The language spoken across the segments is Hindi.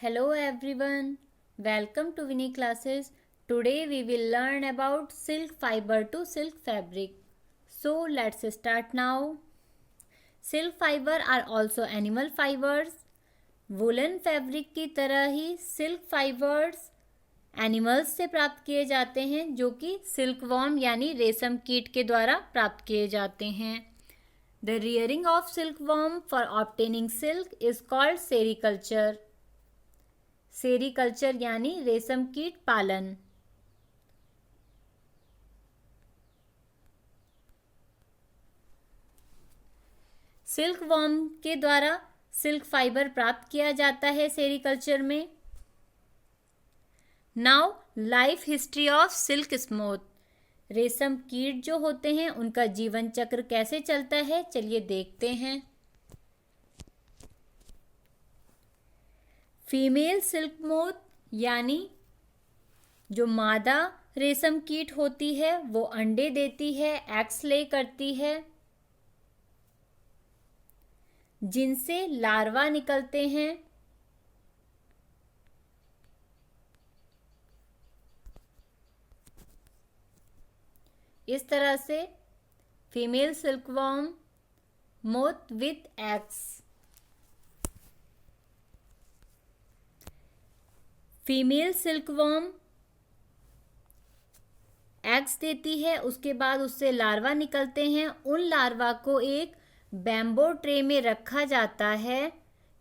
Hello everyone, welcome to Winnie classes. Today we will learn about silk fiber to silk fabric. So let's start now. Silk fiber are also animal fibers. Woollen fabric की तरह ही सिल्क फाइबर्स एनिमल्स से प्राप्त किए जाते हैं जो कि सिल्कवॉर्म यानी रेशम कीट के द्वारा प्राप्त किए जाते हैं. The rearing of silkworm for obtaining silk is called sericulture. Sericulture यानी रेशम कीट पालन. सिल्कवॉर्म के द्वारा सिल्क फाइबर प्राप्त किया जाता है सेरीकल्चर में. Now life history of silk moth. रेशम कीट जो होते हैं उनका जीवन चक्र कैसे चलता है चलिए देखते हैं. फीमेल सिल्क मोथ यानी जो मादा रेशम कीट होती है वो अंडे देती है, एग्स ले करती है जिनसे लार्वा निकलते हैं. इस तरह से female silkworm moth with eggs. Female silkworm eggs देती है, उसके बाद उससे लार्वा निकलते हैं. उन लार्वा को एक बैम्बो ट्रे में रखा जाता है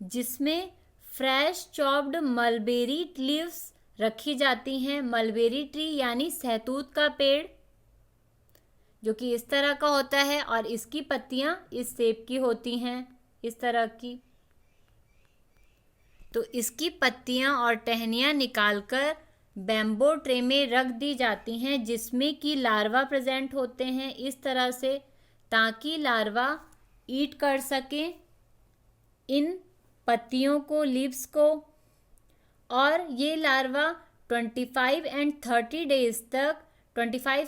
जिसमें फ्रेश चॉप्ड मलबेरी लीव्स रखी जाती हैं. मलबेरी ट्री यानी सहतूत का पेड़ जो कि इस तरह का होता है और इसकी पत्तियां इस शेप की होती हैं, इस तरह की. तो इसकी पत्तियां और टहनियां निकालकर बैम्बो ट्रे में रख दी जाती हैं जिसमें कि लार्वा प्रेजेंट होते हैं इस तरह से, ताकि लार्वा ईट कर सकें इन पत्तियों को, लीव्स को. और ये लार्वा 25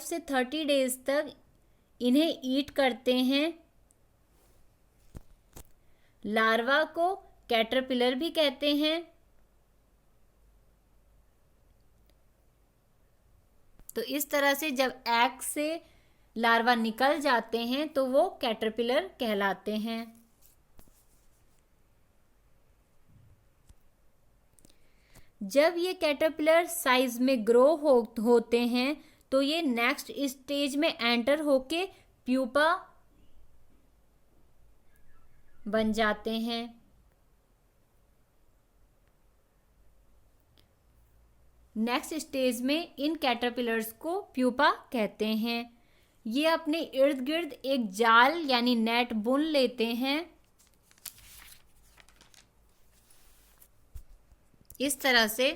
से 30 डेज तक इन्हें ईट करते हैं. लार्वा को कैटरपिलर भी कहते हैं. तो इस तरह से जब एग से लार्वा निकल जाते हैं तो वो कैटरपिलर कहलाते हैं. जब ये कैटरपिलर साइज में ग्रो होते हैं तो ये नेक्स्ट स्टेज में एंटर होके प्यूपा बन जाते हैं. नेक्स्ट स्टेज में इन कैटरपिलर्स को प्यूपा कहते हैं. ये अपने इर्द गिर्द एक जाल यानी नेट बुन लेते हैं इस तरह से.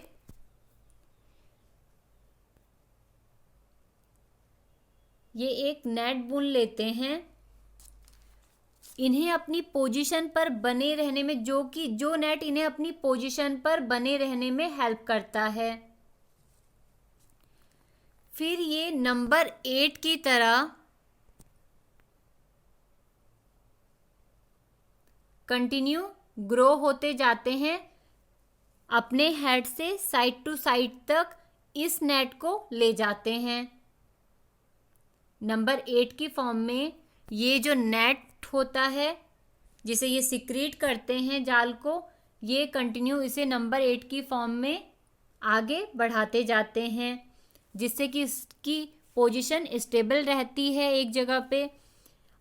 ये एक नेट बुन लेते हैं. इन्हें अपनी पोजीशन पर बने रहने में जो नेट इन्हें अपनी पोजीशन पर बने रहने में हेल्प करता है. फिर ये नंबर 8 की तरह कंटिन्यू ग्रो होते जाते हैं अपने हेड से साइड टू साइड तक इस नेट को ले जाते हैं. नंबर 8 की फॉर्म में ये जो नेट होता है जिसे ये सिक्रीट करते हैं जाल को, ये कंटिन्यू इसे नंबर 8 की फॉर्म में आगे बढ़ाते जाते हैं जिससे कि इसकी पोजीशन स्टेबल रहती है एक जगह पे.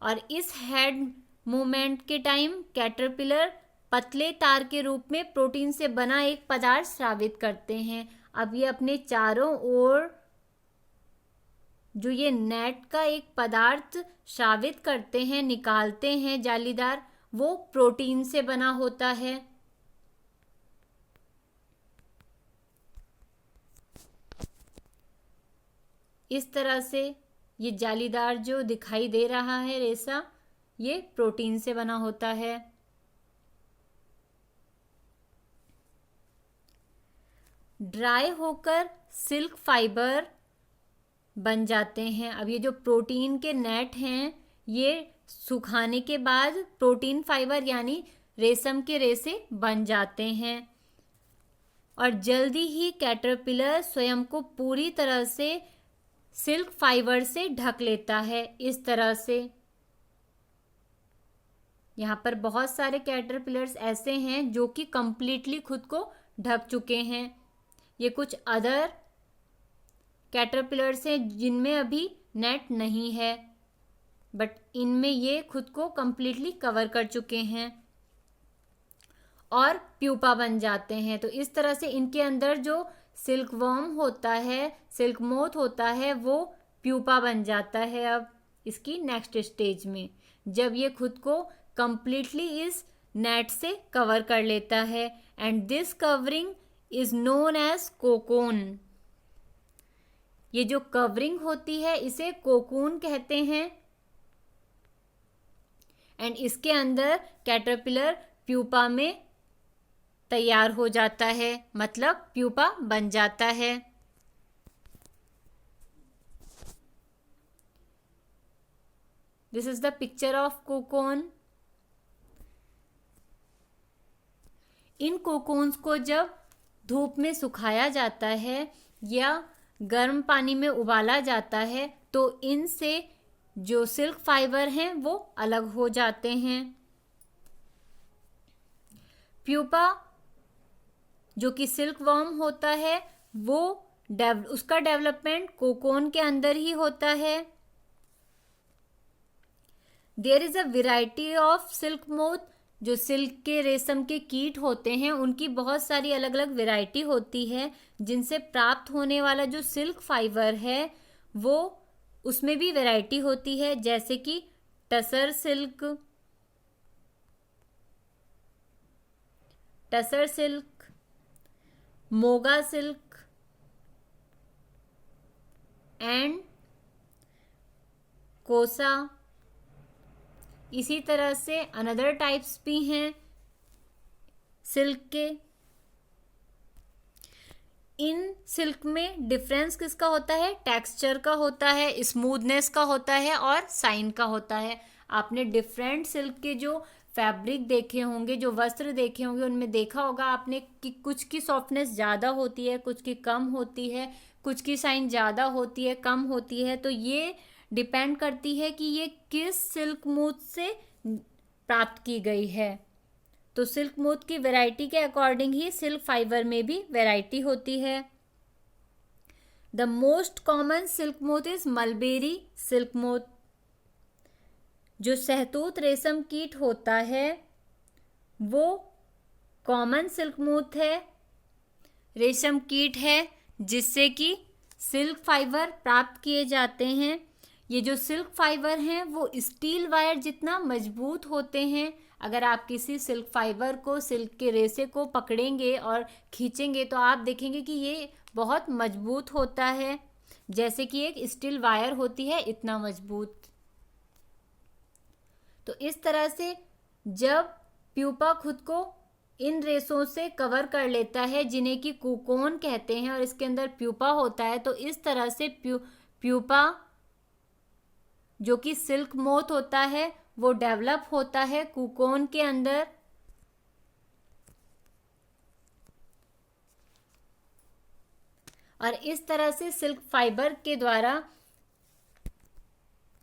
और इस हेड मूवमेंट के टाइम कैटरपिलर पतले तार के रूप में प्रोटीन से बना एक पदार्थ स्रावित करते हैं. अब ये अपने चारों ओर जो ये नेट का एक पदार्थ स्रावित करते हैं, निकालते हैं जालीदार, वो प्रोटीन से बना होता है. इस तरह से ये जालीदार जो दिखाई दे रहा है रेशा, ये प्रोटीन से बना होता है. ड्राई होकर सिल्क फाइबर बन जाते हैं. अब ये जो प्रोटीन के नेट हैं ये सुखाने के बाद प्रोटीन फाइबर यानी रेशम के रेशे बन जाते हैं. और जल्दी ही कैटरपिलर स्वयं को पूरी तरह से सिल्क फाइबर से ढक लेता है। इस तरह से यहाँ पर बहुत सारे कैटरपिलर्स ऐसे हैं जो कि कंप्लीटली खुद को ढक चुके हैं। ये कुछ अदर कैटरपिलर्स हैं जिनमें अभी नेट नहीं है, बट इनमें ये खुद को कंप्लीटली कवर कर चुके हैं और प्यूपा बन जाते हैं। तो इस तरह से इनके अंदर जो सिल्क वर्म होता है, सिल्क मोथ होता है, वो प्यूपा बन जाता है अब इसकी नेक्स्ट स्टेज में, जब ये खुद को कंप्लीटली इस नेट से कवर कर लेता है। And this covering is known as cocoon. ये जो कवरिंग होती है इसे कोकून कहते हैं। एंड इसके अंदर कैटरपिलर प्यूपा में तैयार हो जाता है, मतलब प्यूपा बन जाता है। This is the picture of cocoon. In cocoons को जब धूप में सुखाया जाता है या गर्म पानी में उबाला जाता है तो इनसे जो सिल्क फाइबर हैं वो अलग हो जाते हैं। प्यूपा जो कि सिल्क वर्म होता है वो उसका डेवलपमेंट कोकून के अंदर ही होता है। There is a variety of silk moth. जो सिल्क के रेशम के कीट होते हैं उनकी बहुत सारी अलग अलग वेराइटी होती है, जिनसे प्राप्त होने वाला जो सिल्क फाइबर है वो उसमें भी वेराइटी होती है, जैसे कि tussar silk, Moga silk and कोसा। इसी तरह से अनदर टाइप्स भी हैं सिल्क के। इन सिल्क में डिफरेंस किसका होता है? टेक्सचर का होता है, स्मूथनेस का होता है और साइन का होता है। आपने डिफरेंट सिल्क के जो फैब्रिक देखे होंगे, जो वस्त्र देखे होंगे, उनमें देखा होगा आपने कि कुछ की सॉफ्टनेस ज़्यादा होती है, कुछ की कम होती है, कुछ की साइन ज़्यादा होती है, कम होती है। तो ये डिपेंड करती है कि ये किस सिल्क मोथ से प्राप्त की गई है। तो सिल्क मोथ की वैरायटी के अकॉर्डिंग ही सिल्क फाइबर में भी वैरायटी होती है। The most common silk moth is mulberry silk moth. जो सहतूत रेशम कीट होता है वो कॉमन सिल्क मोथ है, रेशम कीट है जिससे कि सिल्क फाइबर प्राप्त किए जाते हैं। ये जो सिल्क फाइबर हैं वो स्टील वायर जितना मजबूत होते हैं। अगर आप किसी सिल्क फाइबर को, सिल्क के रेशे को पकड़ेंगे और खींचेंगे तो आप देखेंगे कि ये बहुत मजबूत होता है, जैसे कि एक स्टील वायर होती है इतना मजबूत। तो इस तरह से जब प्यूपा खुद को इन रेशों से कवर कर लेता है जिन्हें कि कोकून कहते हैं और इसके अंदर प्यूपा होता है, तो इस तरह से प्यूपा जो कि सिल्क मोथ होता है वो डेवलप होता है कोकून के अंदर। और इस तरह से सिल्क फाइबर के द्वारा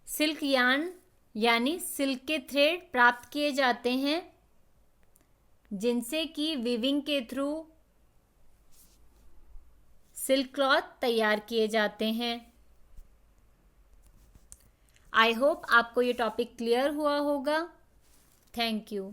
सिल्क यार्न यानी सिल्क के थ्रेड प्राप्त किए जाते हैं, जिनसे कि वीविंग के थ्रू सिल्क क्लॉथ तैयार किए जाते हैं। आई होप आपको ये टॉपिक क्लियर हुआ होगा। Thank you.